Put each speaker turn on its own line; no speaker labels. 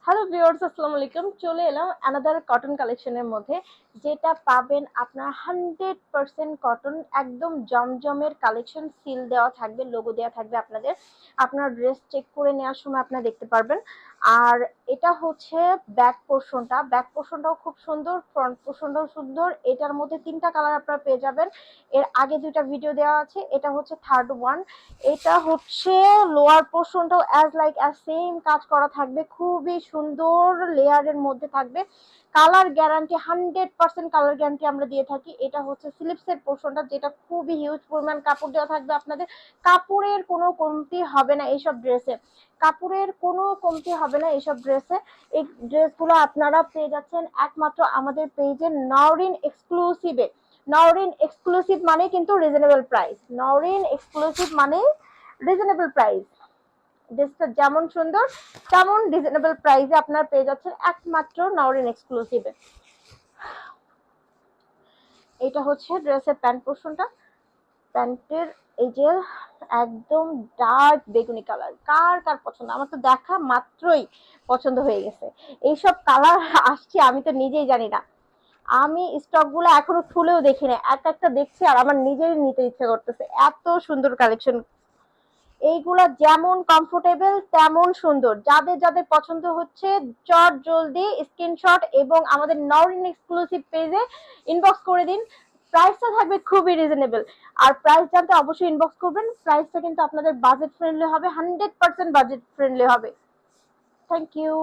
Hello viewers, আসসালামু আলাইকুম। চলে এলাম অ্যানাদার কটন কালেকশনের মধ্যে, যেটা পাবেন আপনার 100% কটন, একদম জমজমের কালেকশন। সিল দেওয়া থাকবে, লোগো দেওয়া থাকবে আপনাদের। আপনার ড্রেস চেক করে নেওয়ার সময় আপনারা দেখতে পারবেন। আর এটা হচ্ছে ব্যাক পোর্শনটাও খুব সুন্দর, ফ্রন্ট পোর্শনটাও সুন্দর। এটার মধ্যে তিনটা কালার আপনারা পেয়ে যাবেন। এর আগে দুইটা ভিডিও দেওয়া আছে, এটা হচ্ছে থার্ড ওয়ান। এটা হচ্ছে লোয়ার পোর্শনটাও অ্যাজ লাইক অ্যাজ সেম কাজ করা থাকবে, খুবই সুন্দর লেয়ারের মধ্যে থাকবে। কালার গ্যারান্টি 100% কালার গ্যারান্টি আমরা দিয়ে থাকি। এটা হচ্ছে স্লিপসের পোর্শনটা, যেটা খুবই হিউজ পরিমাণ কাপড় দেওয়া থাকবে আপনাদের। কাপড়ের কোনো কমতি হবে না এইসব ড্রেসে, কাপড়ের কোনো কমতি হবে না এইসব ড্রেসে। এই ড্রেসগুলো আপনারা পেয়ে যাচ্ছেন একমাত্র আমাদের পেজে নওরিন এক্সক্লুসিভে। নওরিন এক্সক্লুসিভ মানে কিন্তু রিজনেবল প্রাইস। নওরিন এক্সক্লুসিভ মানে রিজনেবল প্রাইস। ড্রেসটা যেমন সুন্দর তেমন রিজনেবল প্রাইসে আপনারা পেয়ে যাচ্ছেন একমাত্র নওরিন এক্সক্লুসিভে। এটা হচ্ছে ড্রেসের প্যান্ট পোর্শনটা। প্যান্টের এই যে একদম ডার্ক বেগুনি কালার, কার কার পছন্দ? আমার তো দেখা মাত্রই পছন্দ হয়ে গেছে। এইসব কালার আসছে আমি তো নিজেই জানি না। আমি স্টক গুলো এখনো খুলেও দেখি না, এক একটা দেখছি আর আমার নিজেরই নিতে ইচ্ছে করতেছে, এত সুন্দর কালেকশন। এইগুলা যেমন কমফোর্টেবল তেমন সুন্দর। যাদের যাদের পছন্দ হচ্ছে চট জলদি স্ক্রিনশট এবং আমাদের নওরিন এক্সক্লুসিভ পেজে ইনবক্স করে দিন। প্রাইসটা থাকবে খুবই রিজনেবল। আর প্রাইস জানতে অবশ্যই ইনবক্স করবেন। প্রাইসটা কিন্তু আপনাদের বাজেট ফ্রেন্ডলি হবে, 100% বাজেট ফ্রেন্ডলি হবে। Thank you.